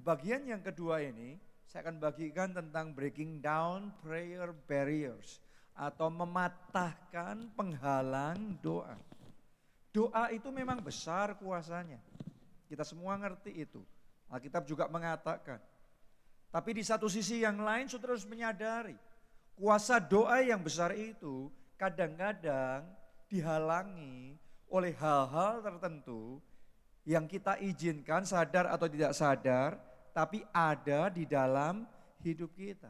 bagian yang kedua ini, saya akan bagikan tentang breaking down prayer barriers atau mematahkan penghalang doa. Doa itu memang besar kuasanya. Kita semua ngerti itu. Alkitab juga mengatakan. Tapi di satu sisi yang lain saudara harus menyadari, kuasa doa yang besar itu kadang-kadang dihalangi oleh hal-hal tertentu yang kita izinkan sadar atau tidak sadar, tapi ada di dalam hidup kita.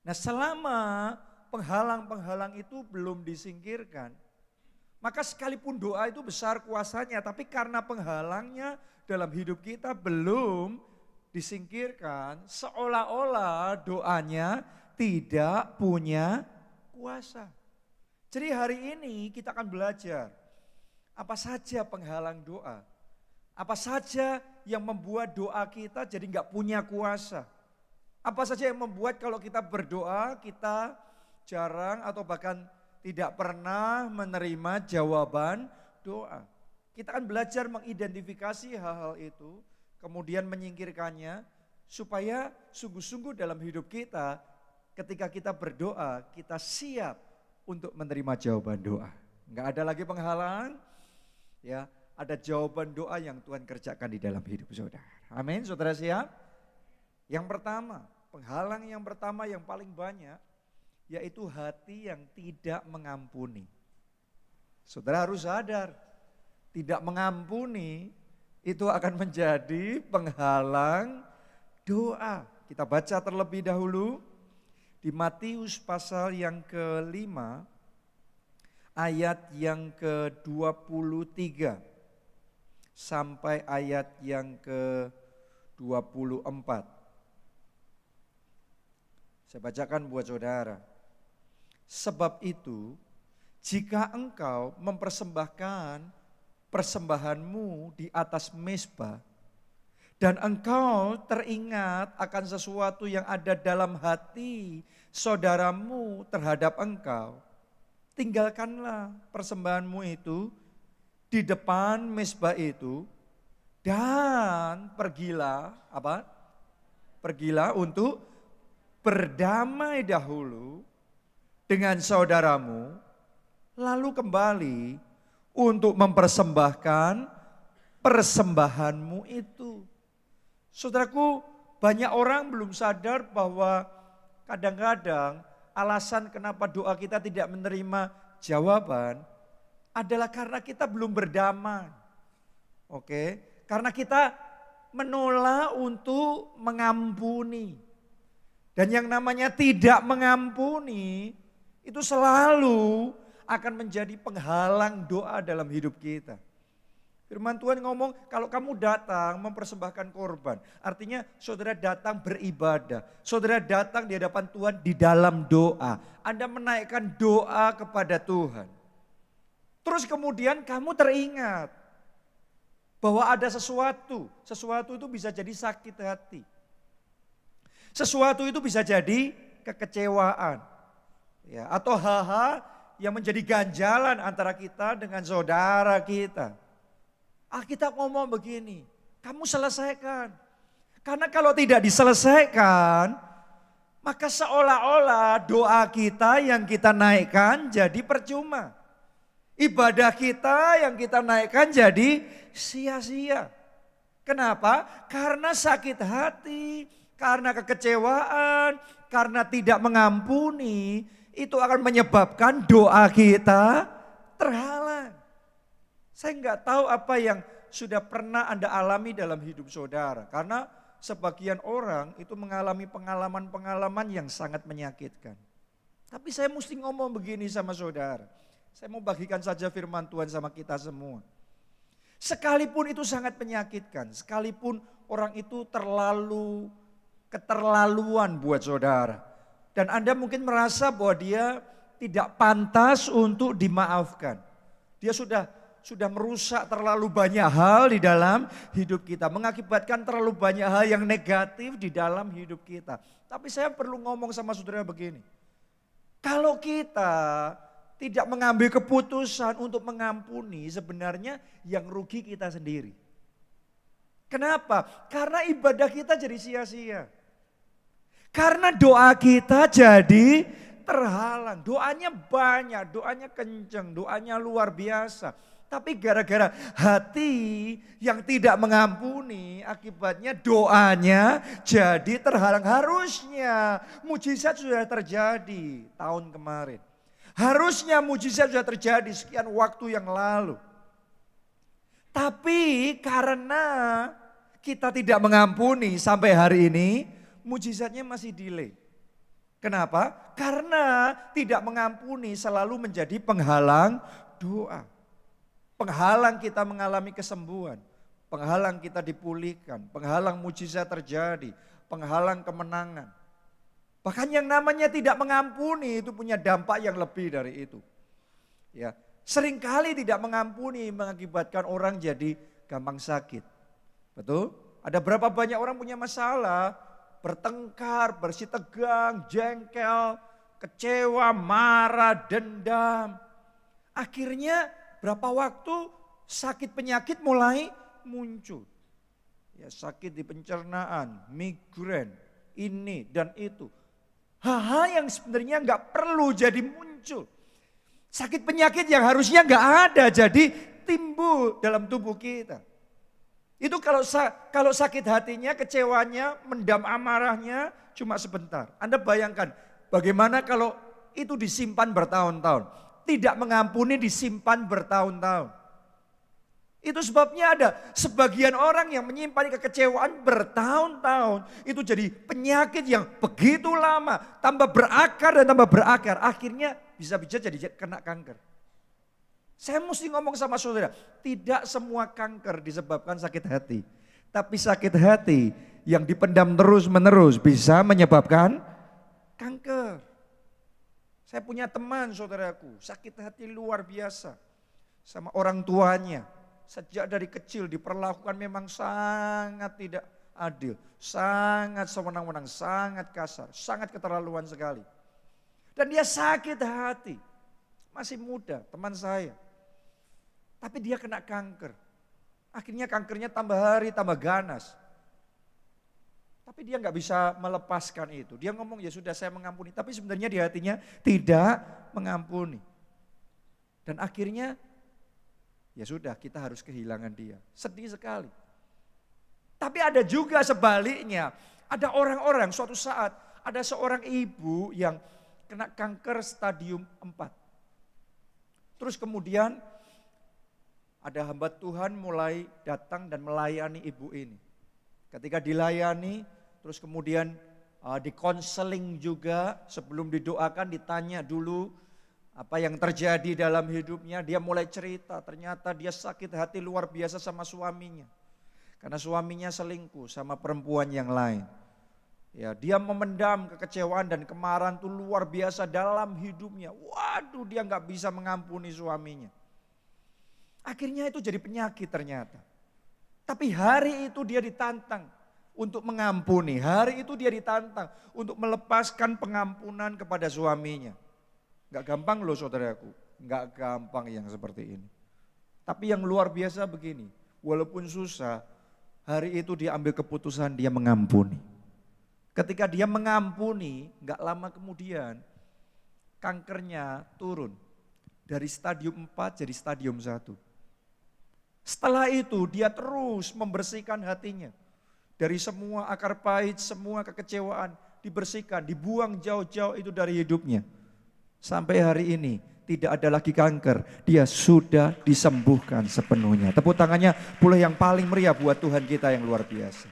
Nah, selama penghalang-penghalang itu belum disingkirkan, maka sekalipun doa itu besar kuasanya, tapi karena penghalangnya dalam hidup kita belum disingkirkan, seolah-olah doanya tidak punya kuasa. Jadi hari ini kita akan belajar apa saja penghalang doa. Apa saja yang membuat doa kita jadi nggak punya kuasa. Apa saja yang membuat kalau kita berdoa kita jarang atau bahkan tidak pernah menerima jawaban doa. Kita akan belajar mengidentifikasi hal-hal itu, kemudian menyingkirkannya, supaya sungguh-sungguh dalam hidup kita, ketika kita berdoa, kita siap untuk menerima jawaban doa. Enggak ada lagi penghalang, ya, ada jawaban doa yang Tuhan kerjakan di dalam hidup saudara. Amin, saudara siap? Yang pertama, penghalang yang pertama yang paling banyak, yaitu hati yang tidak mengampuni. Saudara harus sadar, tidak mengampuni itu akan menjadi penghalang doa. Kita baca terlebih dahulu di Matius pasal yang ke-5 ayat yang ke-23 sampai ayat yang ke-24. Saya bacakan buat saudara. Sebab itu, jika engkau mempersembahkan persembahanmu di atas mezbah, dan engkau teringat akan sesuatu yang ada dalam hati saudaramu terhadap engkau, tinggalkanlah persembahanmu itu di depan mezbah itu, dan pergilah apa? Pergilah untuk berdamai dahulu dengan saudaramu, lalu kembali untuk mempersembahkan persembahanmu itu. Saudaraku, banyak orang belum sadar bahwa kadang-kadang alasan kenapa doa kita tidak menerima jawaban adalah karena kita belum berdamai. Oke, karena kita menolak untuk mengampuni. Dan yang namanya tidak mengampuni itu selalu akan menjadi penghalang doa dalam hidup kita. Firman Tuhan ngomong, kalau kamu datang mempersembahkan korban, artinya saudara datang beribadah, saudara datang di hadapan Tuhan di dalam doa. Anda menaikkan doa kepada Tuhan. Terus kemudian kamu teringat bahwa ada sesuatu itu bisa jadi sakit hati. Sesuatu itu bisa jadi kekecewaan, ya, atau hal-hal yang menjadi ganjalan antara kita dengan saudara kita. Alkitab ngomong begini, kamu selesaikan. Karena kalau tidak diselesaikan, maka seolah-olah doa kita yang kita naikkan jadi percuma. Ibadah kita yang kita naikkan jadi sia-sia. Kenapa? Karena sakit hati, karena kekecewaan, karena tidak mengampuni, itu akan menyebabkan doa kita terhalang. Saya enggak tahu apa yang sudah pernah Anda alami dalam hidup saudara. Karena sebagian orang itu mengalami pengalaman-pengalaman yang sangat menyakitkan. Tapi saya mesti ngomong begini sama saudara. Saya mau bagikan saja firman Tuhan sama kita semua. Sekalipun itu sangat menyakitkan, sekalipun orang itu keterlaluan buat saudara. Dan Anda mungkin merasa bahwa dia tidak pantas untuk dimaafkan. Dia sudah merusak terlalu banyak hal di dalam hidup kita. Mengakibatkan terlalu banyak hal yang negatif di dalam hidup kita. Tapi saya perlu ngomong sama saudara begini. Kalau kita tidak mengambil keputusan untuk mengampuni, sebenarnya yang rugi kita sendiri. Kenapa? Karena ibadah kita jadi sia-sia. Karena doa kita jadi terhalang. Doanya banyak, doanya kenceng, doanya luar biasa. Tapi gara-gara hati yang tidak mengampuni, akibatnya doanya jadi terhalang. Harusnya mujizat sudah terjadi tahun kemarin. Harusnya mujizat sudah terjadi sekian waktu yang lalu. Tapi karena kita tidak mengampuni sampai hari ini, mujizatnya masih delay. Kenapa? Karena tidak mengampuni selalu menjadi penghalang doa. Penghalang kita mengalami kesembuhan. Penghalang kita dipulihkan. Penghalang mujizat terjadi. Penghalang kemenangan. Bahkan yang namanya tidak mengampuni itu punya dampak yang lebih dari itu. Ya, seringkali tidak mengampuni mengakibatkan orang jadi gampang sakit. Betul? Ada berapa banyak orang punya masalah, bertengkar, bersitegang, jengkel, kecewa, marah, dendam. Akhirnya berapa waktu sakit penyakit mulai muncul. Ya, sakit di pencernaan, migrain, ini dan itu. Hal-hal yang sebenarnya nggak perlu jadi muncul. Sakit penyakit yang harusnya nggak ada jadi timbul dalam tubuh kita. Itu kalau sakit hatinya, kecewanya, mendam amarahnya cuma sebentar. Anda bayangkan bagaimana kalau itu disimpan bertahun-tahun. Tidak mengampuni disimpan bertahun-tahun. Itu sebabnya ada sebagian orang yang menyimpan kekecewaan bertahun-tahun. Itu jadi penyakit yang begitu lama, tambah berakar dan tambah berakar. Akhirnya bisa-bisa jadi kena kanker. Saya mesti ngomong sama saudara, tidak semua kanker disebabkan sakit hati. Tapi sakit hati yang dipendam terus-menerus bisa menyebabkan kanker. Saya punya teman saudaraku, sakit hati luar biasa sama orang tuanya. Sejak dari kecil diperlakukan memang sangat tidak adil, sangat sewenang-wenang, sangat kasar, sangat keterlaluan sekali. Dan dia sakit hati, masih muda teman saya. Tapi dia kena kanker. Akhirnya kankernya tambah hari tambah ganas. Tapi dia nggak bisa melepaskan itu. Dia ngomong ya sudah saya mengampuni. Tapi sebenarnya di hatinya tidak mengampuni. Dan akhirnya ya sudah kita harus kehilangan dia. Sedih sekali. Tapi ada juga sebaliknya. Ada orang-orang suatu saat ada seorang ibu yang kena kanker stadium 4. Terus kemudian ada hamba Tuhan mulai datang dan melayani ibu ini. Ketika dilayani, terus kemudian dikonseling juga, sebelum didoakan ditanya dulu apa yang terjadi dalam hidupnya. Dia mulai cerita, ternyata dia sakit hati luar biasa sama suaminya. Karena suaminya selingkuh sama perempuan yang lain. Ya, dia memendam kekecewaan dan kemarahan itu luar biasa dalam hidupnya. Waduh, dia nggak bisa mengampuni suaminya. Akhirnya itu jadi penyakit ternyata. Tapi hari itu dia ditantang untuk mengampuni. Hari itu dia ditantang untuk melepaskan pengampunan kepada suaminya. Gak gampang loh saudaraku. Gak gampang yang seperti ini. Tapi yang luar biasa begini. Walaupun susah, hari itu dia ambil keputusan dia mengampuni. Ketika dia mengampuni, gak lama kemudian kankernya turun. Dari stadium 4 jadi stadium 1. Setelah itu dia terus membersihkan hatinya. Dari semua akar pahit, semua kekecewaan dibersihkan, dibuang jauh-jauh itu dari hidupnya. Sampai hari ini tidak ada lagi kanker, dia sudah disembuhkan sepenuhnya. Tepuk tangannya boleh yang paling meriah buat Tuhan kita yang luar biasa.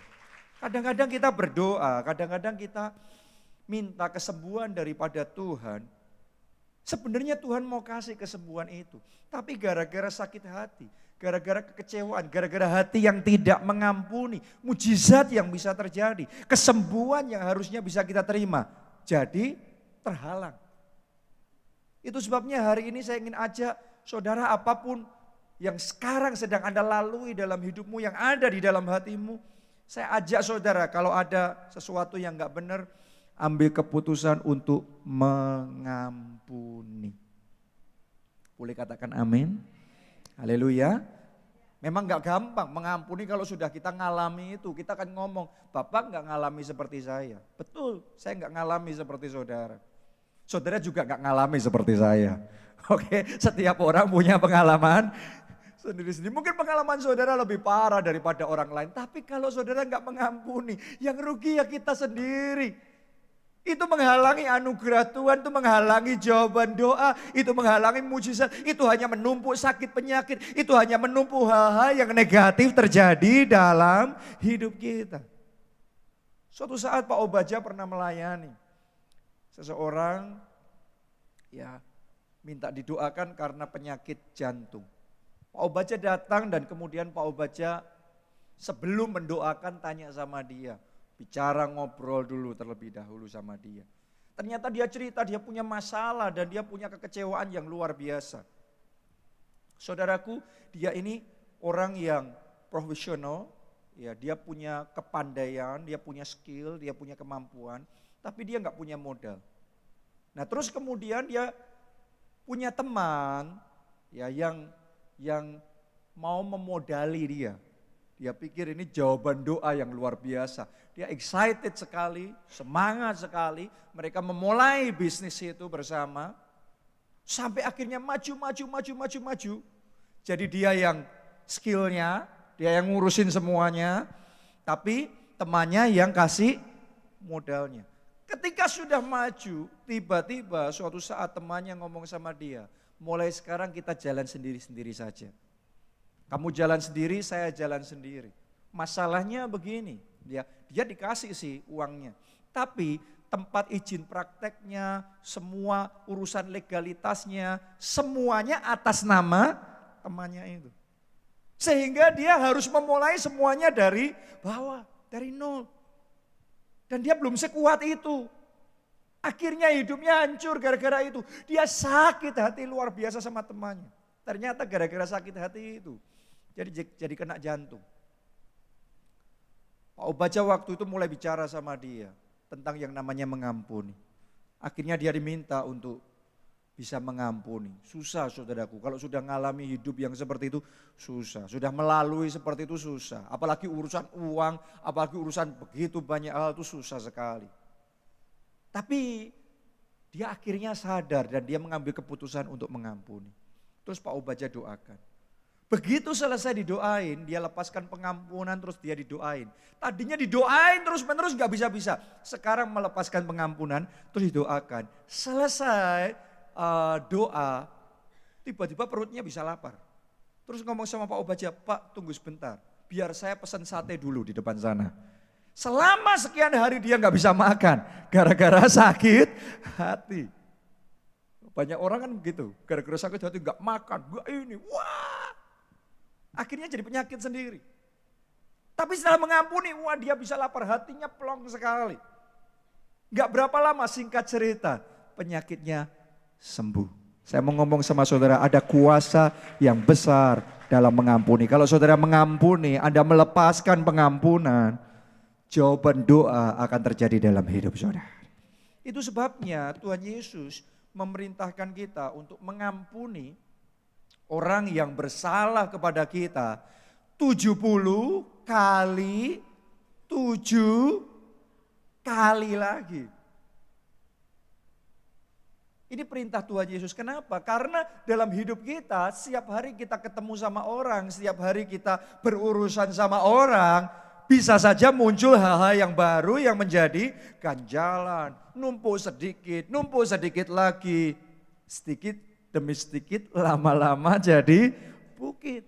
Kadang-kadang kita berdoa, kadang-kadang kita minta kesembuhan daripada Tuhan. Sebenarnya Tuhan mau kasih kesembuhan itu, tapi gara-gara sakit hati, gara-gara kekecewaan, gara-gara hati yang tidak mengampuni, mujizat yang bisa terjadi, kesembuhan yang harusnya bisa kita terima, jadi terhalang. Itu sebabnya hari ini saya ingin ajak saudara, apapun yang sekarang sedang Anda lalui dalam hidupmu, yang ada di dalam hatimu, saya ajak saudara kalau ada sesuatu yang gak benar, ambil keputusan untuk mengampuni. Boleh katakan amin? Haleluya. Memang nggak gampang mengampuni kalau sudah kita ngalami itu. Kita akan ngomong, Bapak nggak ngalami seperti saya. Betul, saya nggak ngalami seperti saudara. Saudara juga nggak ngalami seperti saya. Oke, setiap orang punya pengalaman sendiri-sendiri. Mungkin pengalaman saudara lebih parah daripada orang lain. Tapi kalau saudara nggak mengampuni, yang rugi ya kita sendiri. Itu menghalangi anugerah Tuhan, itu menghalangi jawaban doa, itu menghalangi mujizat, itu hanya menumpuk sakit penyakit, itu hanya menumpuk hal-hal yang negatif terjadi dalam hidup kita. Suatu saat Pak Obaja pernah melayani seseorang ya minta didoakan karena penyakit jantung. Pak Obaja datang dan kemudian Pak Obaja sebelum mendoakan tanya sama dia. Bicara ngobrol dulu terlebih dahulu sama dia. Ternyata dia cerita dia punya masalah dan dia punya kekecewaan yang luar biasa. Saudaraku, dia ini orang yang profesional, ya dia punya kepandaian, dia punya skill, dia punya kemampuan, tapi dia nggak punya modal. Nah terus kemudian dia punya teman ya yang mau memodali dia. Dia pikir ini jawaban doa yang luar biasa. Dia excited sekali, semangat sekali. Mereka memulai bisnis itu bersama. Sampai akhirnya maju. Jadi dia yang skillnya, dia yang ngurusin semuanya. Tapi temannya yang kasih modalnya. Ketika sudah maju, tiba-tiba suatu saat temannya ngomong sama dia. Mulai sekarang kita jalan sendiri-sendiri saja. Kamu jalan sendiri, saya jalan sendiri. Masalahnya begini, dia dikasih sih uangnya. Tapi tempat izin prakteknya, semua urusan legalitasnya, semuanya atas nama temannya itu. Sehingga dia harus memulai semuanya dari bawah, dari nol. Dan dia belum sekuat itu. Akhirnya hidupnya hancur gara-gara itu. Dia sakit hati luar biasa sama temannya. Ternyata gara-gara sakit hati itu. Jadi kena jantung. Pak Obaja waktu itu mulai bicara sama dia tentang yang namanya mengampuni. Akhirnya dia diminta untuk bisa mengampuni. Susah saudaraku, kalau sudah mengalami hidup yang seperti itu susah. Sudah melalui seperti itu susah. Apalagi urusan uang, apalagi urusan begitu banyak hal itu susah sekali. Tapi dia akhirnya sadar dan dia mengambil keputusan untuk mengampuni. Terus Pak Obaja doakan. Begitu selesai didoain, dia lepaskan pengampunan terus dia didoain. Tadinya didoain terus-menerus gak bisa-bisa. Sekarang melepaskan pengampunan terus didoakan. Selesai doa, tiba-tiba perutnya bisa lapar. Terus ngomong sama Pak Obaja, Pak tunggu sebentar, biar saya pesan sate dulu di depan sana. Selama sekian hari dia gak bisa makan, gara-gara sakit hati. Banyak orang kan begitu, gara-gara sakit hati gak makan, gak ini, wah. Akhirnya jadi penyakit sendiri. Tapi setelah mengampuni, wah dia bisa lapar, hatinya plong sekali. Gak berapa lama singkat cerita, penyakitnya sembuh. Saya mau ngomong sama saudara, ada kuasa yang besar dalam mengampuni. Kalau saudara mengampuni, Anda melepaskan pengampunan, jawaban doa akan terjadi dalam hidup saudara. Itu sebabnya Tuhan Yesus memerintahkan kita untuk mengampuni orang yang bersalah kepada kita 70 kali 7 kali lagi. Ini perintah Tuhan Yesus. Kenapa? Karena dalam hidup kita setiap hari kita ketemu sama orang, setiap hari kita berurusan sama orang, bisa saja muncul hal-hal yang baru yang menjadi ganjalan. Numpuk sedikit lagi. Sedikit demi sedikit lama-lama jadi bukit.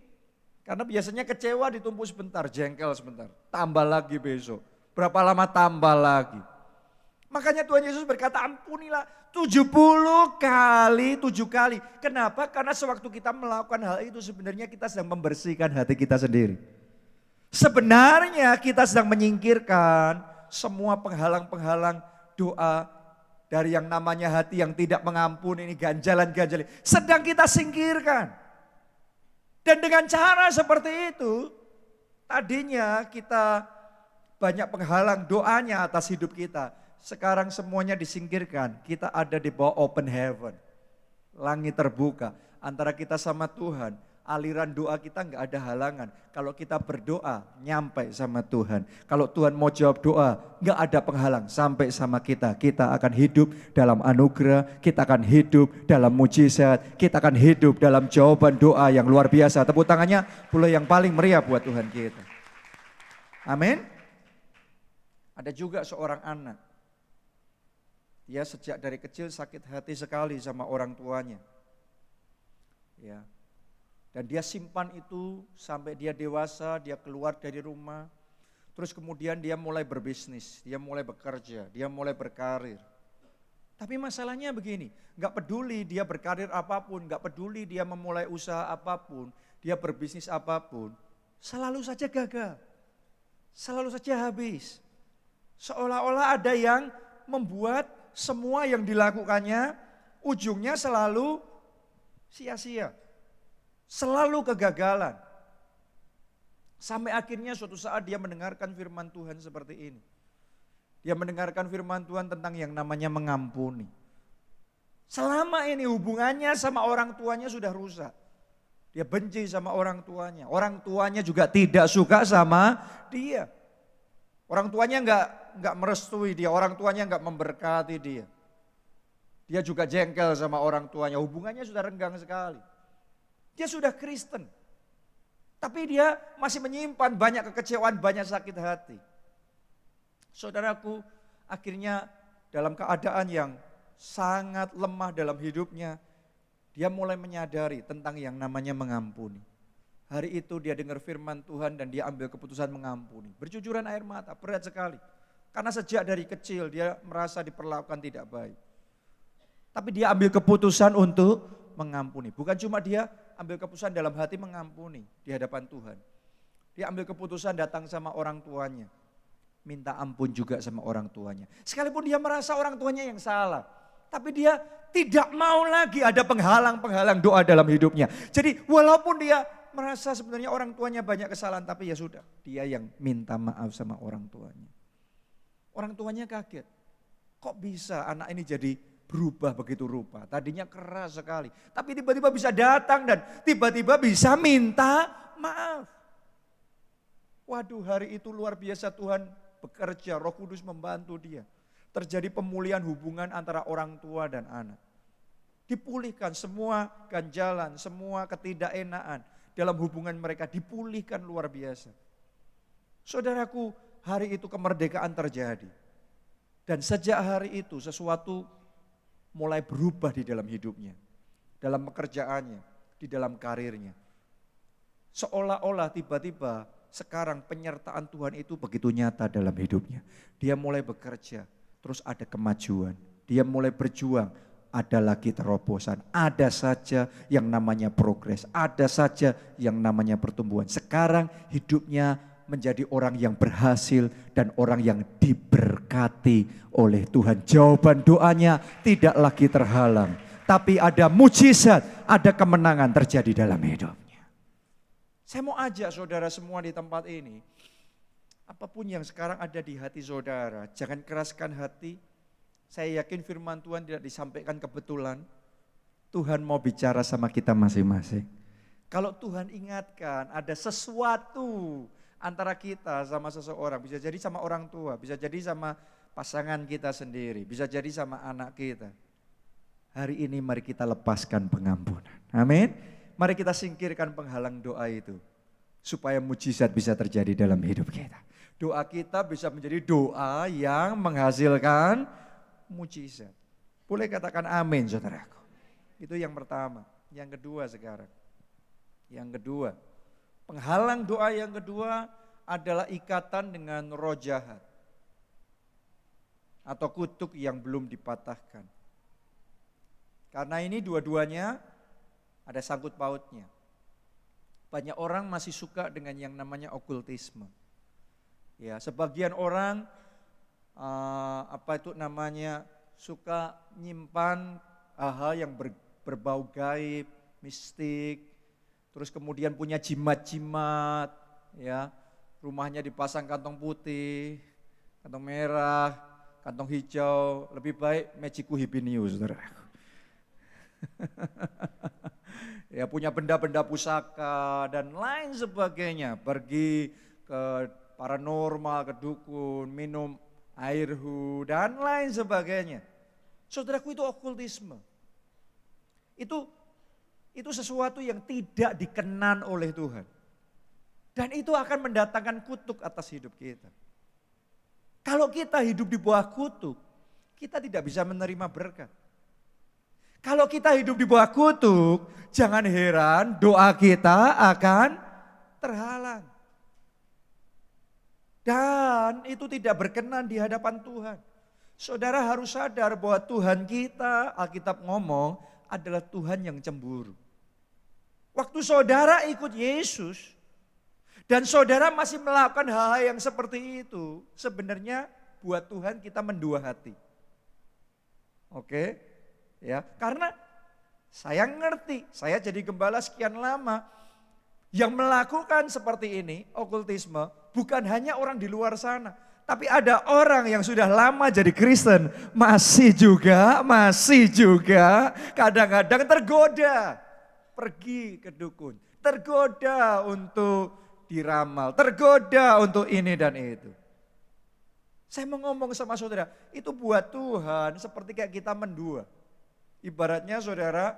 Karena biasanya kecewa ditumpuk sebentar, jengkel sebentar. Tambah lagi besok. Berapa lama tambah lagi. Makanya Tuhan Yesus berkata ampunilah 70 kali 7 kali. Kenapa? Karena sewaktu kita melakukan hal itu sebenarnya kita sedang membersihkan hati kita sendiri. Sebenarnya kita sedang menyingkirkan semua penghalang-penghalang doa dari yang namanya hati yang tidak mengampuni, ini ganjalan-ganjalan. Sedang kita singkirkan. Dan dengan cara seperti itu, tadinya kita banyak penghalang doanya atas hidup kita. Sekarang semuanya disingkirkan, kita ada di bawah open heaven. Langit terbuka antara kita sama Tuhan. aliran doa kita nggak ada halangan. Kalau kita berdoa, nyampe sama Tuhan. Kalau Tuhan mau jawab doa, nggak ada penghalang sampai sama kita. Kita akan hidup dalam anugerah, kita akan hidup dalam mujizat, kita akan hidup dalam jawaban doa yang luar biasa. Tepuk tangannya boleh yang paling meriah buat Tuhan kita. Amin. Ada juga seorang anak. Dia sejak dari kecil sakit hati sekali sama orang tuanya. Ya. Dan dia simpan itu sampai dia dewasa, dia keluar dari rumah. Terus kemudian dia mulai berbisnis, dia mulai bekerja, dia mulai berkarir. Tapi masalahnya begini, gak peduli dia berkarir apapun, gak peduli dia memulai usaha apapun, dia berbisnis apapun, selalu saja gagal, selalu saja habis. Seolah-olah ada yang membuat semua yang dilakukannya ujungnya selalu sia-sia. Selalu kegagalan. Sampai akhirnya suatu saat dia mendengarkan firman Tuhan seperti ini. Dia mendengarkan firman Tuhan tentang yang namanya mengampuni. Selama ini hubungannya sama orang tuanya sudah rusak. Dia benci sama orang tuanya. Orang tuanya juga tidak suka sama dia. Orang tuanya enggak merestui dia, orang tuanya enggak memberkati dia. Dia juga jengkel sama orang tuanya, hubungannya sudah renggang sekali. Dia sudah Kristen, tapi dia masih menyimpan banyak kekecewaan, banyak sakit hati. Saudaraku, akhirnya dalam keadaan yang sangat lemah dalam hidupnya, dia mulai menyadari tentang yang namanya mengampuni. Hari itu dia dengar firman Tuhan dan dia ambil keputusan mengampuni. Bercucuran air mata, berat sekali. Karena sejak dari kecil dia merasa diperlakukan tidak baik. Tapi dia ambil keputusan untuk mengampuni. Bukan cuma dia ambil keputusan dalam hati mengampuni di hadapan Tuhan. Dia ambil keputusan datang sama orang tuanya. Minta ampun juga sama orang tuanya. Sekalipun dia merasa orang tuanya yang salah. Tapi dia tidak mau lagi ada penghalang-penghalang doa dalam hidupnya. Jadi walaupun dia merasa sebenarnya orang tuanya banyak kesalahan. Tapi ya sudah, dia yang minta maaf sama orang tuanya. Orang tuanya kaget. Kok bisa anak ini jadi berubah begitu rupa. Tadinya keras sekali. Tapi tiba-tiba bisa datang dan tiba-tiba bisa minta maaf. Waduh, hari itu luar biasa Tuhan bekerja. Roh Kudus membantu dia. Terjadi pemulihan hubungan antara orang tua dan anak. Dipulihkan semua ganjalan, semua ketidakenaan dalam hubungan mereka dipulihkan luar biasa. Saudaraku, hari itu kemerdekaan terjadi. Dan sejak hari itu sesuatu mulai berubah di dalam hidupnya, dalam pekerjaannya, di dalam karirnya. Seolah-olah tiba-tiba sekarang penyertaan Tuhan itu begitu nyata dalam hidupnya. Dia mulai bekerja, terus ada kemajuan. Dia mulai berjuang, ada lagi terobosan. Ada saja yang namanya progres, ada saja yang namanya pertumbuhan. Sekarang hidupnya menjadi orang yang berhasil dan orang yang diberkati oleh Tuhan. Jawaban doanya tidak lagi terhalang, tapi ada mujizat, ada kemenangan terjadi dalam hidupnya. Saya mau ajak saudara semua di tempat ini, apapun yang sekarang ada di hati saudara, jangan keraskan hati. Saya yakin firman Tuhan tidak disampaikan kebetulan. Tuhan mau bicara sama kita masing-masing. Kalau Tuhan ingatkan ada sesuatu antara kita sama seseorang, bisa jadi sama orang tua, bisa jadi sama pasangan kita sendiri, bisa jadi sama anak kita. Hari ini mari kita lepaskan pengampunan. Amin. Mari kita singkirkan penghalang doa itu, supaya mujizat bisa terjadi dalam hidup kita. Doa kita bisa menjadi doa yang menghasilkan mujizat. Boleh katakan amin saudaraku. Itu yang pertama. Yang kedua sekarang. Yang kedua. Penghalang doa yang kedua adalah ikatan dengan roh jahat atau kutuk yang belum dipatahkan. Karena ini dua-duanya ada sangkut pautnya. Banyak orang masih suka dengan yang namanya okultisme. Ya, sebagian orang suka nyimpan hal yang berbau gaib, mistik. Terus kemudian punya jimat-jimat, ya, rumahnya dipasang kantong putih, kantong merah, kantong hijau, lebih baik Magiku Hibiniu, saudara. ya punya benda-benda pusaka dan lain sebagainya, pergi ke paranormal, ke dukun, minum air hu dan lain sebagainya. Saudaraku, itu okultisme. Itu sesuatu yang tidak dikenan oleh Tuhan. Dan itu akan mendatangkan kutuk atas hidup kita. Kalau kita hidup di bawah kutuk, kita tidak bisa menerima berkat. Kalau kita hidup di bawah kutuk, jangan heran doa kita akan terhalang. Dan itu tidak berkenan di hadapan Tuhan. Saudara harus sadar bahwa Tuhan kita, Alkitab ngomong, adalah Tuhan yang cemburu. Waktu saudara ikut Yesus, dan saudara masih melakukan hal-hal yang seperti itu, sebenarnya buat Tuhan kita mendua hati. Oke, ya, karena saya ngerti, saya jadi gembala sekian lama, yang melakukan seperti ini, okultisme, bukan hanya orang di luar sana, tapi ada orang yang sudah lama jadi Kristen, masih juga kadang-kadang tergoda pergi ke dukun, tergoda untuk diramal, tergoda untuk ini dan itu. Saya mau ngomong sama saudara, itu buat Tuhan seperti kayak kita mendua. Ibaratnya saudara,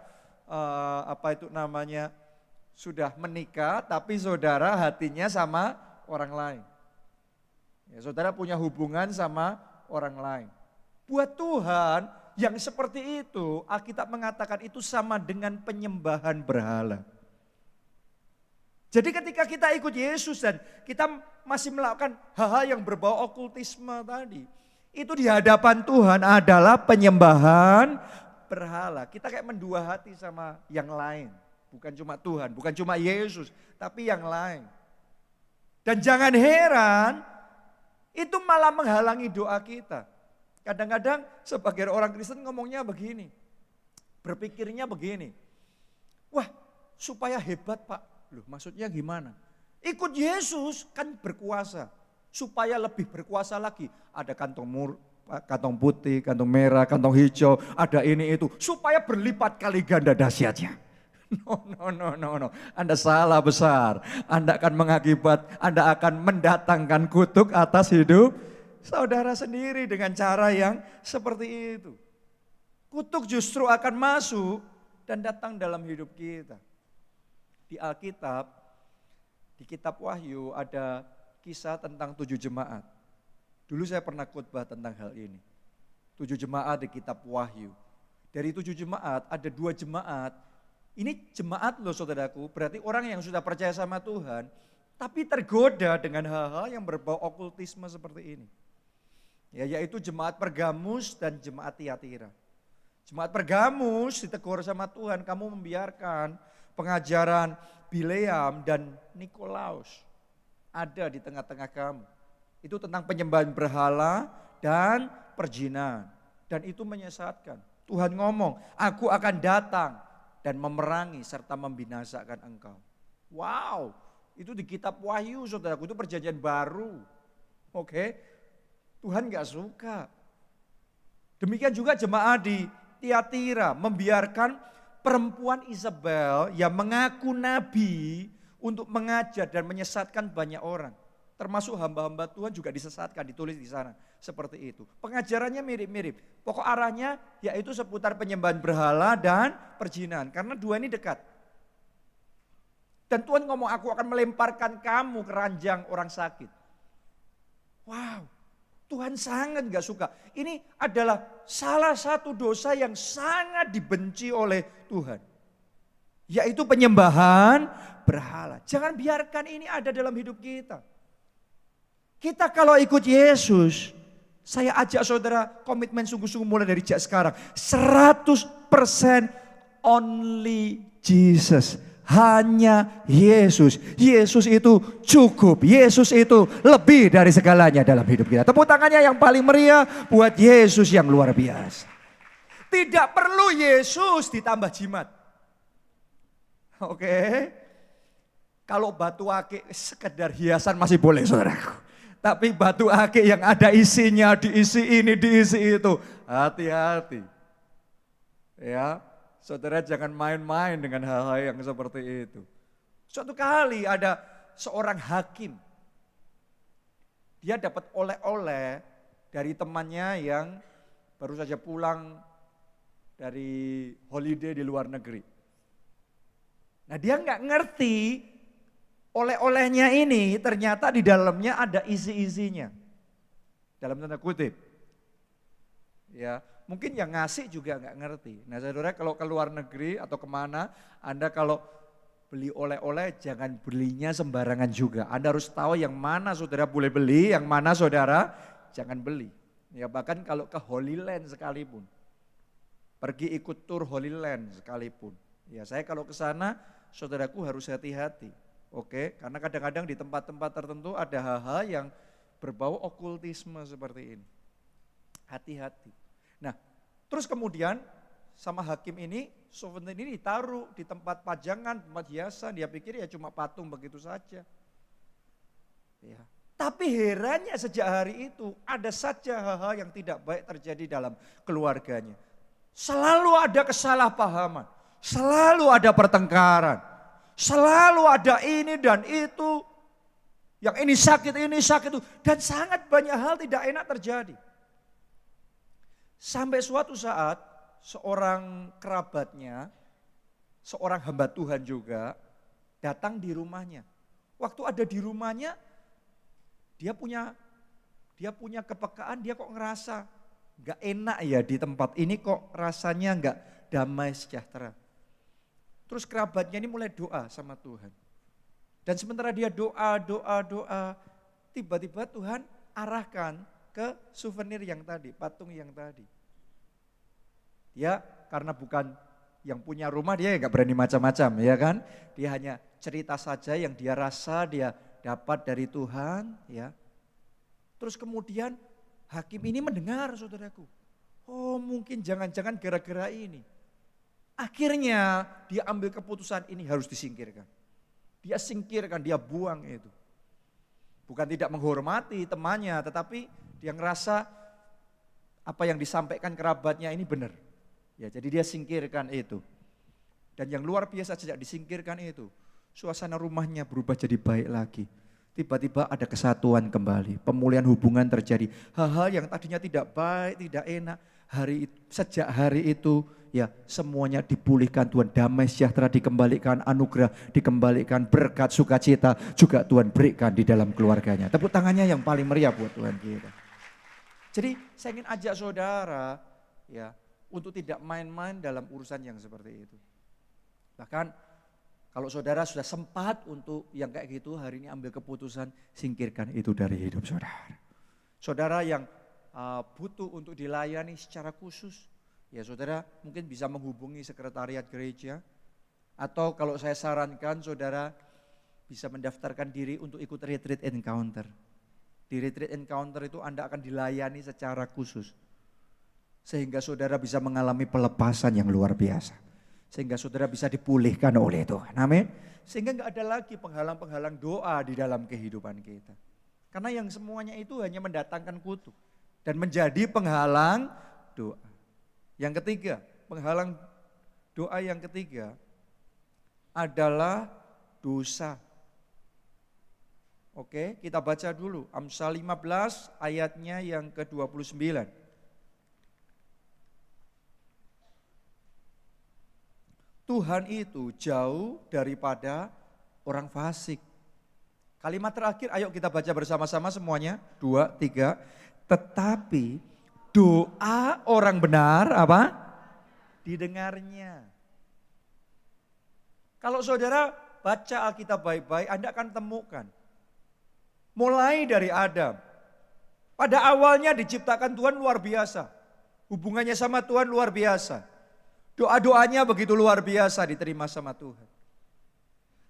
sudah menikah tapi saudara hatinya sama orang lain. Ya, saudara punya hubungan sama orang lain. Buat Tuhan yang seperti itu, Alkitab mengatakan itu sama dengan penyembahan berhala. Jadi ketika kita ikut Yesus dan kita masih melakukan hal-hal yang berbau okultisme tadi, itu di hadapan Tuhan adalah penyembahan berhala. Kita kayak mendua hati sama yang lain. Bukan cuma Tuhan, bukan cuma Yesus, tapi yang lain. Dan jangan heran, itu malah menghalangi doa kita. Kadang-kadang sebagai orang Kristen ngomongnya begini, berpikirnya begini. Wah, supaya hebat Pak. Loh, maksudnya gimana? Ikut Yesus kan berkuasa. Supaya lebih berkuasa lagi. Ada kantong putih, kantong merah, kantong hijau, ada ini itu. Supaya berlipat kali ganda dahsyatnya. No. Anda salah besar. Anda akan mendatangkan kutuk atas hidup saudara sendiri dengan cara yang seperti itu. Kutuk justru akan masuk dan datang dalam hidup kita. Di Alkitab, di kitab Wahyu ada kisah tentang 7 jemaat. Dulu saya pernah khotbah tentang hal ini. 7 jemaat di kitab Wahyu. Dari 7 jemaat ada 2 jemaat. Ini jemaat loh saudaraku, berarti orang yang sudah percaya sama Tuhan, tapi tergoda dengan hal-hal yang berbau okultisme seperti ini. Ya, yaitu jemaat Pergamus dan jemaat Tiatira. Jemaat Pergamus ditegur sama Tuhan, kamu membiarkan pengajaran Bileam dan Nikolaus ada di tengah-tengah kamu. Itu tentang penyembahan berhala dan perjinan. Dan itu menyesatkan. Tuhan ngomong, aku akan datang dan memerangi serta membinasakan engkau. Wow, itu di kitab Wahyu saudaraku, itu perjanjian baru. Oke, Tuhan gak suka. Demikian juga jemaat di Tiatira membiarkan perempuan Isabel yang mengaku nabi untuk mengajar dan menyesatkan banyak orang. Termasuk hamba-hamba Tuhan juga disesatkan, ditulis di sana. Seperti itu. Pengajarannya mirip-mirip. Pokok arahnya yaitu seputar penyembahan berhala dan perjinan. Karena dua ini dekat. Dan Tuhan ngomong, aku akan melemparkan kamu ke ranjang orang sakit. Wow, Tuhan sangat gak suka. Ini adalah salah satu dosa yang sangat dibenci oleh Tuhan. Yaitu penyembahan berhala. Jangan biarkan ini ada dalam hidup kita. Kita kalau ikut Yesus, saya ajak saudara komitmen sungguh-sungguh mulai dari sekarang. 100% only Jesus. Hanya Yesus. Yesus itu cukup. Yesus itu lebih dari segalanya dalam hidup kita. Tepuk tangannya yang paling meriah buat Yesus yang luar biasa. Tidak perlu Yesus ditambah jimat. Oke. Kalau batu akik sekedar hiasan masih boleh saudaraku. Tapi batu akik yang ada isinya, diisi ini, diisi itu. Hati-hati. Ya, Saudara jangan main-main dengan hal-hal yang seperti itu. Suatu kali ada seorang hakim. Dia dapat oleh-oleh dari temannya yang baru saja pulang dari holiday di luar negeri. Nah dia nggak ngerti oleh-olehnya ini ternyata di dalamnya ada isi-isinya. Dalam tanda kutip. Ya, mungkin yang ngasih juga nggak ngerti. Nah saudara kalau ke luar negeri atau kemana, Anda kalau beli oleh-oleh jangan belinya sembarangan juga. Anda harus tahu yang mana saudara boleh beli, yang mana saudara jangan beli. Ya bahkan kalau ke Holy Land sekalipun. Pergi ikut tur Holy Land sekalipun. Ya saya kalau ke sana saudaraku harus hati-hati. Oke, karena kadang-kadang di tempat-tempat tertentu ada hal-hal yang berbau okultisme seperti ini. Hati-hati. Nah, terus kemudian sama hakim ini, souvenir ini ditaruh di tempat pajangan, tempat hiasan. Dia pikir ya cuma patung begitu saja. Ya. Tapi herannya sejak hari itu ada saja hal-hal yang tidak baik terjadi dalam keluarganya. Selalu ada kesalahpahaman, selalu ada pertengkaran, selalu ada ini dan itu. Yang ini sakit itu. Dan sangat banyak hal tidak enak terjadi. Sampai suatu saat seorang kerabatnya, seorang hamba Tuhan juga datang di rumahnya. Waktu ada di rumahnya, dia punya kepekaan, dia kok ngerasa gak enak ya di tempat ini kok rasanya gak damai sejahtera. Terus kerabatnya ini mulai doa sama Tuhan. Dan sementara dia doa, tiba-tiba Tuhan arahkan ke souvenir yang tadi, patung yang tadi. Dia karena bukan yang punya rumah dia gak berani macam-macam ya kan. Dia hanya cerita saja yang dia rasa dia dapat dari Tuhan ya. Terus kemudian hakim ini mendengar saudaraku. Oh mungkin jangan-jangan gara-gara ini. Akhirnya dia ambil keputusan ini harus disingkirkan. Dia singkirkan, dia buang itu. Bukan tidak menghormati temannya tetapi dia ngerasa apa yang disampaikan kerabatnya ini benar. Ya, jadi dia singkirkan itu. Dan yang luar biasa sejak disingkirkan itu, suasana rumahnya berubah jadi baik lagi. Tiba-tiba ada kesatuan kembali, pemulihan hubungan terjadi. Hal-hal yang tadinya tidak baik, tidak enak, sejak hari itu ya semuanya dipulihkan Tuhan. Damai sejahtera dikembalikan, anugerah dikembalikan, berkat sukacita juga Tuhan berikan di dalam keluarganya. Tepuk tangannya yang paling meriah buat Tuhan kita. Jadi saya ingin ajak saudara ya untuk tidak main-main dalam urusan yang seperti itu. Bahkan kalau saudara sudah sempat untuk yang kayak gitu, hari ini ambil keputusan, singkirkan itu dari hidup saudara. Saudara yang butuh untuk dilayani secara khusus, ya saudara mungkin bisa menghubungi sekretariat gereja. Atau kalau saya sarankan saudara bisa mendaftarkan diri untuk ikut retreat encounter. Di retreat encounter itu Anda akan dilayani secara khusus. Sehingga saudara bisa mengalami pelepasan yang luar biasa. Sehingga saudara bisa dipulihkan oleh Tuhan. Amin. Sehingga gak ada lagi penghalang-penghalang doa di dalam kehidupan kita. Karena yang semuanya itu hanya mendatangkan kutuk. Dan menjadi penghalang doa. Yang ketiga, penghalang doa yang ketiga adalah dosa. Oke, kita baca dulu. Amsal 15 ayatnya yang ke-29. Tuhan itu jauh daripada orang fasik. Kalimat terakhir, ayo kita baca bersama-sama semuanya. 2, 3. Tetapi doa orang benar apa? Didengarnya. Kalau saudara baca Alkitab baik-baik, Anda akan temukan. Mulai dari Adam. Pada awalnya diciptakan Tuhan luar biasa. Hubungannya sama Tuhan luar biasa. Doa-doanya begitu luar biasa diterima sama Tuhan.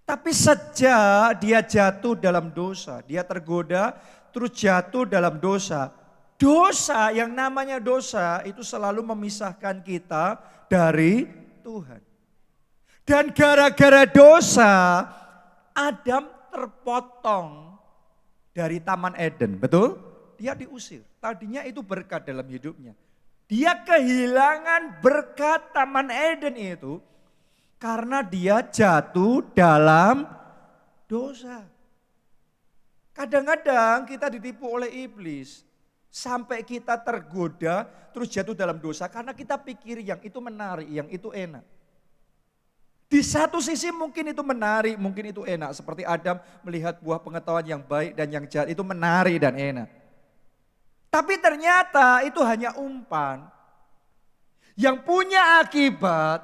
Tapi sejak dia jatuh dalam dosa, dia tergoda terus jatuh dalam dosa. Dosa yang namanya dosa itu selalu memisahkan kita dari Tuhan. Dan gara-gara dosa Adam terpotong dari Taman Eden, betul? Dia diusir. Tadinya itu berkat dalam hidupnya. Dia kehilangan berkat Taman Eden itu karena dia jatuh dalam dosa. Kadang-kadang kita ditipu oleh iblis sampai kita tergoda terus jatuh dalam dosa karena kita pikir yang itu menarik, yang itu enak. Di satu sisi mungkin itu menarik, mungkin itu enak. Seperti Adam melihat buah pengetahuan yang baik dan yang jahat itu menarik dan enak. Tapi ternyata itu hanya umpan yang punya akibat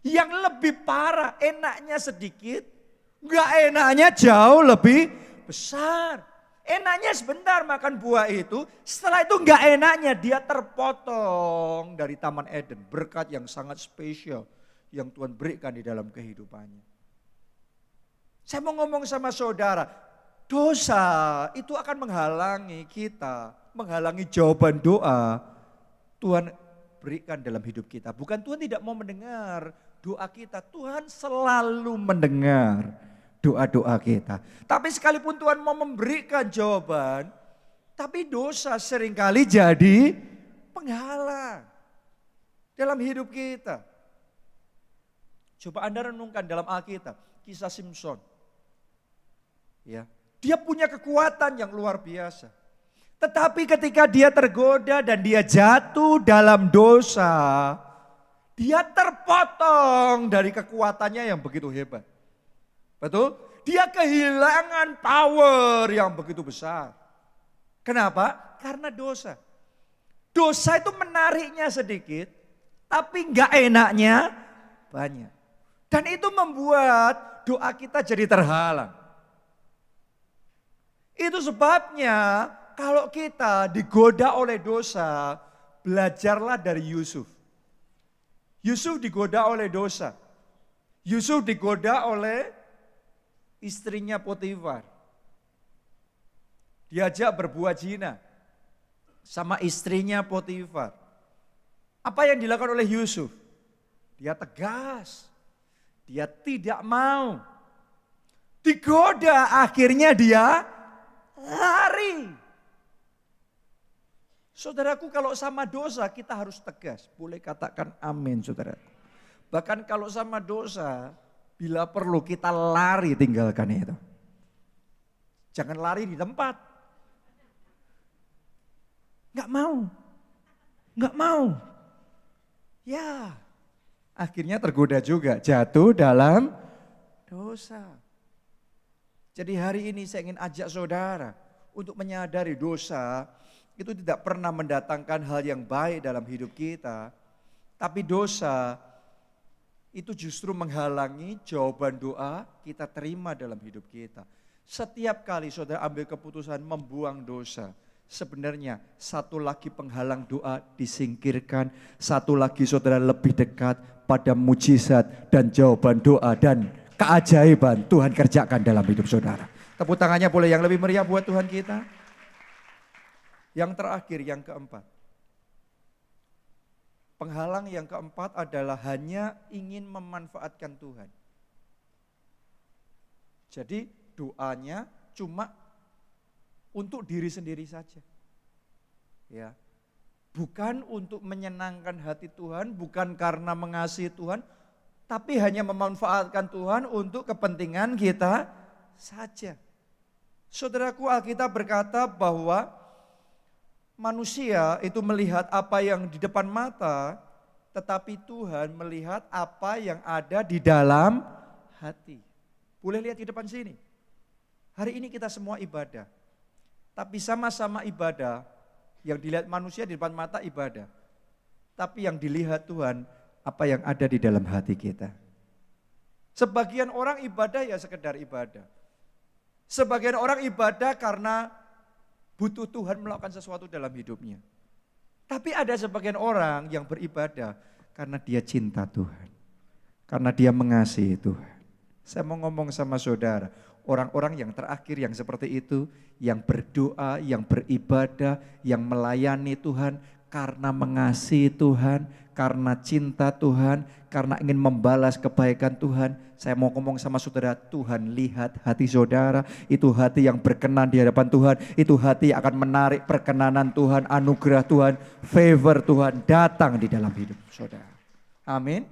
yang lebih parah. Enaknya sedikit, enggak enaknya jauh lebih besar. Enaknya sebentar makan buah itu, setelah itu enggak enaknya dia terpotong dari Taman Eden. Berkat yang sangat spesial yang Tuhan berikan di dalam kehidupannya. Saya mau ngomong sama saudara, dosa itu akan menghalangi kita, menghalangi jawaban doa Tuhan berikan dalam hidup kita. Bukan Tuhan tidak mau mendengar doa kita, Tuhan selalu mendengar doa-doa kita. Tapi sekalipun Tuhan mau memberikan jawaban, tapi dosa seringkali jadi penghalang dalam hidup kita. Coba Anda renungkan dalam Alkitab, kisah Simson. Ya, dia punya kekuatan yang luar biasa. Tetapi ketika dia tergoda dan dia jatuh dalam dosa, dia terpotong dari kekuatannya yang begitu hebat. Betul? Dia kehilangan power yang begitu besar. Kenapa? Karena dosa. Dosa itu menariknya sedikit, tapi enggak enaknya banyak. Dan itu membuat doa kita jadi terhalang. Itu sebabnya kalau kita digoda oleh dosa, belajarlah dari Yusuf. Yusuf digoda oleh dosa. Yusuf digoda oleh istrinya Potifar. Diajak berbuat zina sama istrinya Potifar. Apa yang dilakukan oleh Yusuf? Dia tegas. Dia tidak mau. Digoda, akhirnya dia lari. Saudaraku, kalau sama dosa kita harus tegas. Boleh katakan amin, saudaraku. Bahkan kalau sama dosa, bila perlu kita lari tinggalkan itu. Jangan lari di tempat. Enggak mau. Enggak mau. Ya, akhirnya tergoda juga, jatuh dalam dosa. Jadi hari ini saya ingin ajak saudara untuk menyadari dosa itu tidak pernah mendatangkan hal yang baik dalam hidup kita. Tapi dosa itu justru menghalangi jawaban doa kita terima dalam hidup kita. Setiap kali saudara ambil keputusan membuang dosa, sebenarnya satu lagi penghalang doa disingkirkan, satu lagi saudara lebih dekat pada mujizat dan jawaban doa dan keajaiban Tuhan kerjakan dalam hidup saudara. Tepuk tangannya boleh yang lebih meriah buat Tuhan kita. Yang terakhir, yang keempat. Penghalang yang keempat adalah hanya ingin memanfaatkan Tuhan. Jadi doanya cuma untuk diri sendiri saja. Ya. Bukan untuk menyenangkan hati Tuhan, bukan karena mengasihi Tuhan, tapi hanya memanfaatkan Tuhan untuk kepentingan kita saja. Saudaraku, Alkitab berkata bahwa manusia itu melihat apa yang di depan mata, tetapi Tuhan melihat apa yang ada di dalam hati. Boleh lihat di depan sini. Hari ini kita semua ibadah. Tapi sama-sama ibadah, yang dilihat manusia di depan mata ibadah. Tapi yang dilihat Tuhan, apa yang ada di dalam hati kita. Sebagian orang ibadah ya sekedar ibadah. Sebagian orang ibadah karena butuh Tuhan melakukan sesuatu dalam hidupnya. Tapi ada sebagian orang yang beribadah karena dia cinta Tuhan. Karena dia mengasihi Tuhan. Saya mau ngomong sama saudara, orang-orang yang terakhir yang seperti itu, yang berdoa, yang beribadah, yang melayani Tuhan karena mengasihi Tuhan, karena cinta Tuhan, karena ingin membalas kebaikan Tuhan. Saya mau ngomong sama saudara, Tuhan lihat hati saudara, itu hati yang berkenan di hadapan Tuhan, itu hati yang akan menarik perkenanan Tuhan, anugerah Tuhan, favor Tuhan datang di dalam hidup saudara. Amin.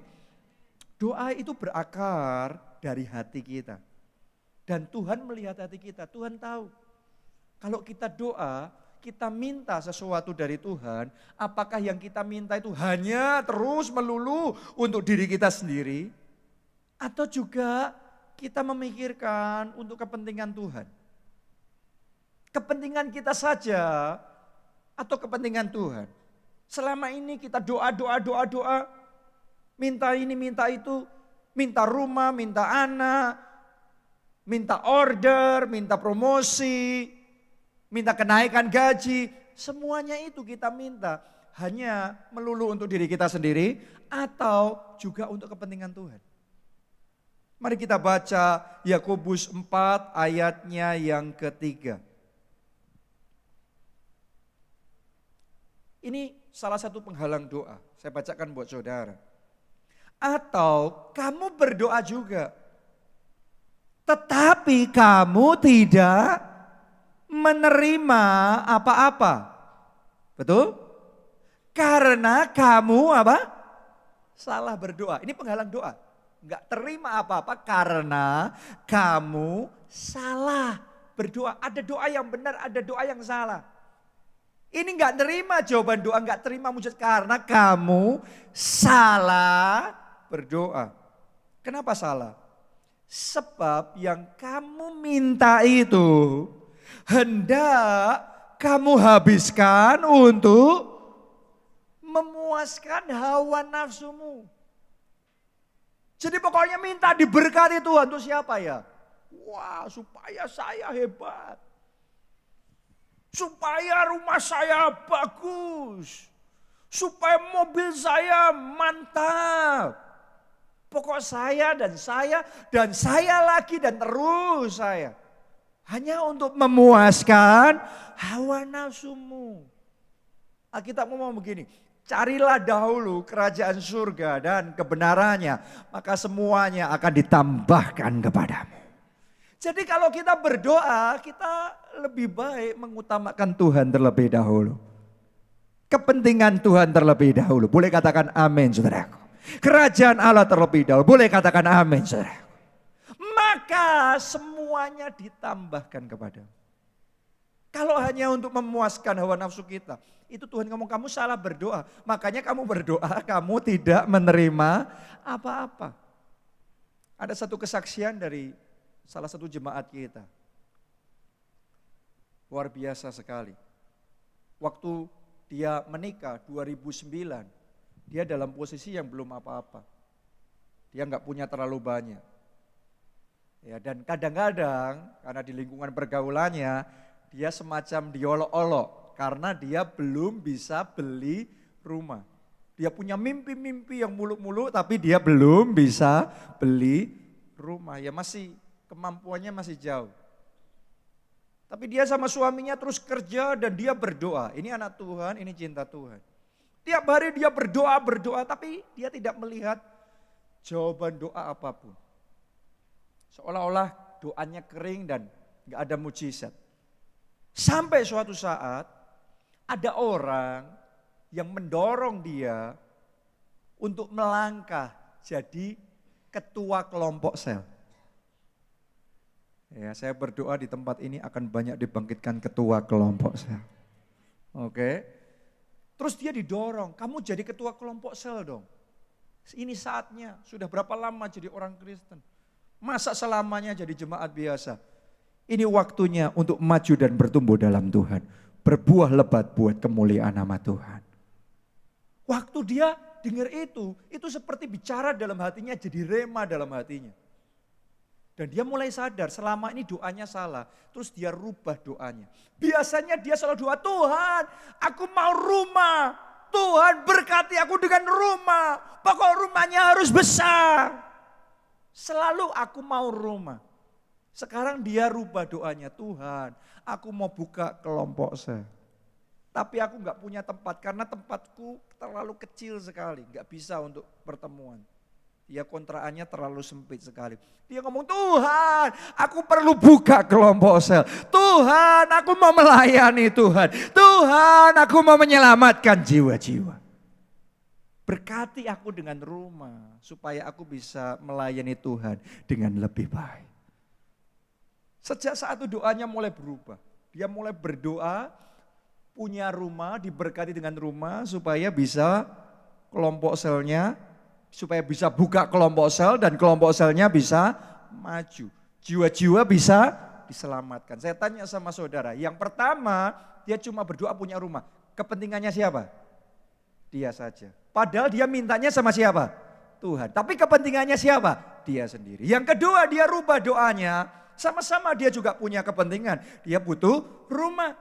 Doa itu berakar dari hati kita. Dan Tuhan melihat hati kita, Tuhan tahu. Kalau kita doa, kita minta sesuatu dari Tuhan, apakah yang kita minta itu hanya terus melulu untuk diri kita sendiri, atau juga kita memikirkan untuk kepentingan Tuhan? Kepentingan kita saja atau kepentingan Tuhan? Selama ini kita doa, minta ini, minta itu, minta rumah, minta anak, minta order, minta promosi, minta kenaikan gaji, semuanya itu kita minta hanya melulu untuk diri kita sendiri atau juga untuk kepentingan Tuhan. Mari kita baca Yakobus 4 ayatnya yang ketiga. Ini salah satu penghalang doa, saya bacakan buat saudara. Atau kamu berdoa juga, tetapi kamu tidak menerima apa-apa. Betul? Karena kamu apa? Salah berdoa. Ini penghalang doa. Enggak terima apa-apa karena kamu salah berdoa. Ada doa yang benar, ada doa yang salah. Ini enggak terima jawaban doa, enggak terima mujizat karena kamu salah berdoa. Kenapa salah? Sebab yang kamu minta itu hendak kamu habiskan untuk memuaskan hawa nafsumu. Jadi pokoknya minta diberkati Tuhan. Untuk siapa ya? Wah, supaya saya hebat. Supaya rumah saya bagus. Supaya mobil saya mantap. Pokok saya dan saya lagi dan terus saya. Hanya untuk memuaskan hawa nafsumu. Alkitab ngomong begini, carilah dahulu kerajaan surga dan kebenarannya, maka semuanya akan ditambahkan kepadamu. Jadi kalau kita berdoa, kita lebih baik mengutamakan Tuhan terlebih dahulu. Kepentingan Tuhan terlebih dahulu. Boleh katakan amin saudaraku. Kerajaan Allah terlebih dahulu. Boleh katakan amin saudaraku. Maka semuanya ditambahkan kepadamu. Kalau hanya untuk memuaskan hawa nafsu kita, itu Tuhan ngomong kamu salah berdoa. Makanya kamu berdoa, kamu tidak menerima apa-apa. Ada satu kesaksian dari salah satu jemaat kita. Luar biasa sekali. Waktu dia menikah 2009, dia dalam posisi yang belum apa-apa. Dia nggak punya terlalu banyak. Ya, dan kadang-kadang karena di lingkungan pergaulannya dia semacam diolok-olok karena dia belum bisa beli rumah. Dia punya mimpi-mimpi yang muluk-muluk tapi dia belum bisa beli rumah. Ya masih kemampuannya masih jauh. Tapi dia sama suaminya terus kerja dan dia berdoa. Ini anak Tuhan, ini cinta Tuhan. Tiap hari dia berdoa tapi dia tidak melihat jawaban doa apapun. Seolah-olah doanya kering dan gak ada mujizat. Sampai suatu saat ada orang yang mendorong dia untuk melangkah jadi ketua kelompok sel. Ya, saya berdoa di tempat ini akan banyak dibangkitkan ketua kelompok sel. Oke. Terus dia didorong, kamu jadi ketua kelompok sel dong. Ini saatnya, sudah berapa lama jadi orang Kristen? Masa selamanya jadi jemaat biasa? Ini waktunya untuk maju dan bertumbuh dalam Tuhan. Berbuah lebat buat kemuliaan nama Tuhan. Waktu dia dengar itu seperti bicara dalam hatinya jadi rema dalam hatinya. Dan dia mulai sadar selama ini doanya salah. Terus dia rubah doanya. Biasanya dia selalu doa, Tuhan aku mau rumah. Tuhan berkati aku dengan rumah. Pokok rumahnya harus besar. Selalu aku mau rumah. Sekarang dia rubah doanya, Tuhan aku mau buka kelompok sel. Tapi aku nggak punya tempat karena tempatku terlalu kecil sekali, nggak bisa untuk pertemuan. Dia kontraannya terlalu sempit sekali. Dia ngomong, Tuhan aku perlu buka kelompok sel. Tuhan aku mau melayani Tuhan. Tuhan aku mau menyelamatkan jiwa-jiwa. Berkati aku dengan rumah supaya aku bisa melayani Tuhan dengan lebih baik. Sejak saat itu doanya mulai berubah. Dia mulai berdoa, punya rumah, diberkati dengan rumah supaya bisa kelompok selnya, supaya bisa buka kelompok sel dan kelompok selnya bisa maju. Jiwa-jiwa bisa diselamatkan. Saya tanya sama saudara, yang pertama dia cuma berdoa punya rumah. Kepentingannya siapa? Dia saja. Padahal dia mintanya sama siapa? Tuhan. Tapi kepentingannya siapa? Dia sendiri. Yang kedua dia rubah doanya, sama-sama dia juga punya kepentingan. Dia butuh rumah.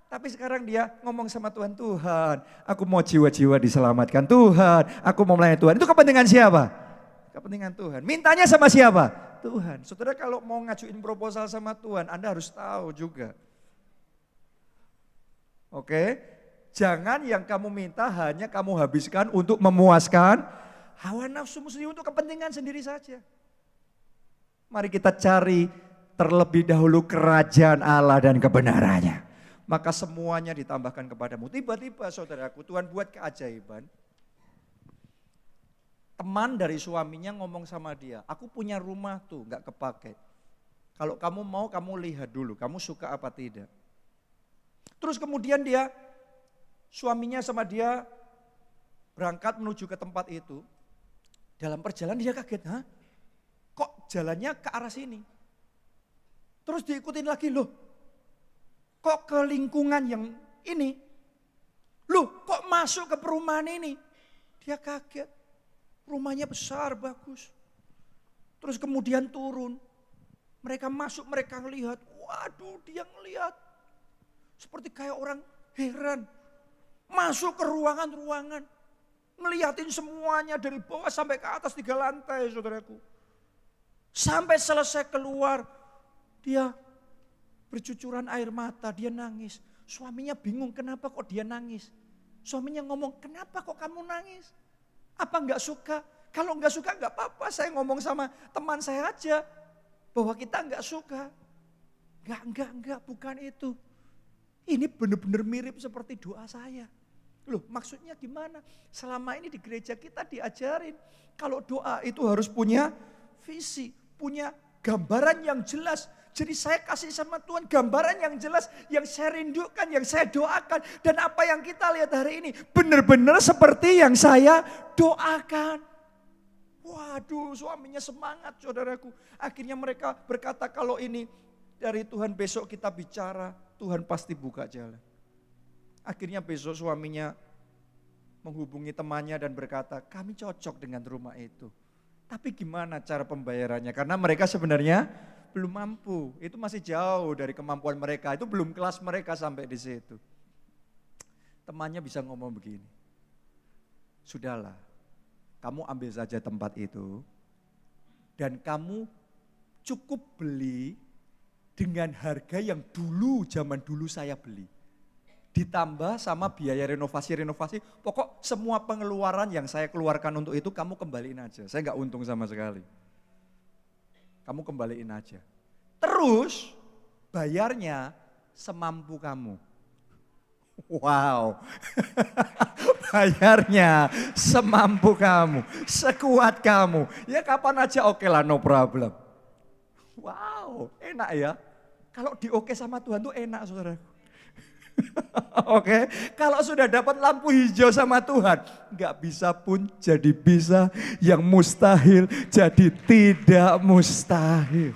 Tapi sekarang dia ngomong sama Tuhan, Tuhan aku mau jiwa-jiwa diselamatkan. Tuhan aku mau melayani Tuhan. Itu kepentingan siapa? Kepentingan Tuhan. Mintanya sama siapa? Tuhan. Saudara kalau mau ngajuin proposal sama Tuhan, Anda harus tahu juga. Oke, jangan yang kamu minta hanya kamu habiskan untuk memuaskan hawa nafsumu sendiri untuk kepentingan sendiri saja. Mari kita cari terlebih dahulu kerajaan Allah dan kebenarannya. Maka semuanya ditambahkan kepadamu. Tiba-tiba saudaraku Tuhan buat keajaiban. Teman dari suaminya ngomong sama dia, aku punya rumah tuh gak kepake. Kalau kamu mau kamu lihat dulu, kamu suka apa tidak. Terus kemudian suaminya sama dia berangkat menuju ke tempat itu. Dalam perjalanan dia kaget, hah? Kok jalannya ke arah sini? Terus diikutin lagi, loh kok ke lingkungan yang ini? Loh kok masuk ke perumahan ini? Dia kaget. Rumahnya besar, bagus. Terus kemudian turun. Mereka masuk, mereka ngelihat. Waduh dia ngelihat. Seperti kayak orang heran. Masuk ke ruangan-ruangan. Ngeliatin semuanya dari bawah sampai ke atas 3 lantai saudaraku. Sampai selesai keluar. Dia bercucuran air mata, dia nangis. Suaminya bingung kenapa kok dia nangis. Suaminya ngomong, kenapa kok kamu nangis? Apa enggak suka? Kalau enggak suka enggak apa-apa, saya ngomong sama teman saya aja. Bahwa kita enggak suka. Enggak, bukan itu. Ini benar-benar mirip seperti doa saya. Loh maksudnya gimana? Selama ini di gereja kita diajarin. Kalau doa itu harus punya visi, punya gambaran yang jelas. Jadi saya kasih sama Tuhan gambaran yang jelas, yang saya rindukan, yang saya doakan. Dan apa yang kita lihat hari ini benar-benar seperti yang saya doakan. Waduh suaminya semangat saudaraku. Akhirnya mereka berkata kalau ini dari Tuhan besok kita bicara, Tuhan pasti buka jalan. Akhirnya besok suaminya menghubungi temannya dan berkata kami cocok dengan rumah itu. Tapi gimana cara pembayarannya? Karena mereka sebenarnya belum mampu, itu masih jauh dari kemampuan mereka, itu belum kelas mereka sampai di situ. Temannya bisa ngomong begini, sudahlah, kamu ambil saja tempat itu, dan kamu cukup beli dengan harga yang dulu, zaman dulu saya beli. Ditambah sama biaya renovasi, pokok semua pengeluaran yang saya keluarkan untuk itu kamu kembaliin aja, saya gak untung sama sekali. Kamu kembaliin aja. Terus bayarnya semampu kamu. Wow. Bayarnya semampu kamu, sekuat kamu. Ya kapan aja oke lah, no problem. Wow, enak ya. Kalau di oke sama Tuhan tuh enak saudaraku. Oke, kalau sudah dapat lampu hijau sama Tuhan, nggak bisa pun jadi bisa, yang mustahil jadi tidak mustahil.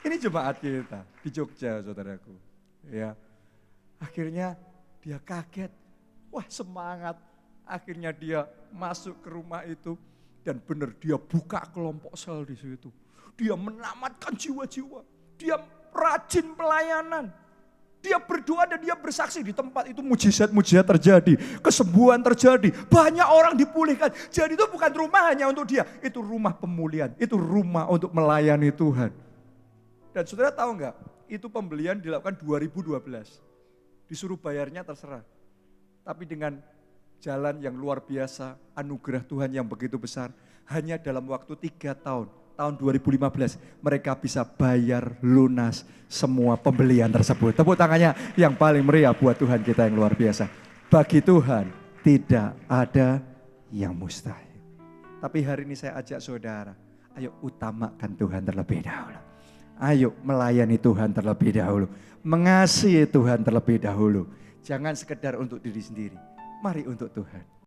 Ini jemaat kita di Jogja, saudaraku. Ya, akhirnya dia kaget, wah semangat. Akhirnya dia masuk ke rumah itu dan benar dia buka kelompok sel di situ. Dia menyelamatkan jiwa-jiwa, dia rajin pelayanan. Dia berdoa dan dia bersaksi di tempat itu mujizat-mujizat terjadi. Kesembuhan terjadi. Banyak orang dipulihkan. Jadi itu bukan rumah hanya untuk dia. Itu rumah pemulihan. Itu rumah untuk melayani Tuhan. Dan saudara tahu enggak? Itu pembelian dilakukan 2012. Disuruh bayarnya terserah. Tapi dengan jalan yang luar biasa, anugerah Tuhan yang begitu besar, hanya dalam waktu 3 tahun, tahun 2015, mereka bisa bayar lunas semua pembelian tersebut. Tepuk tangannya yang paling meriah buat Tuhan kita yang luar biasa. Bagi Tuhan tidak ada yang mustahil. Tapi hari ini saya ajak saudara, ayo utamakan Tuhan terlebih dahulu. Ayo melayani Tuhan terlebih dahulu. Mengasihi Tuhan terlebih dahulu. Jangan sekedar untuk diri sendiri. Mari untuk Tuhan.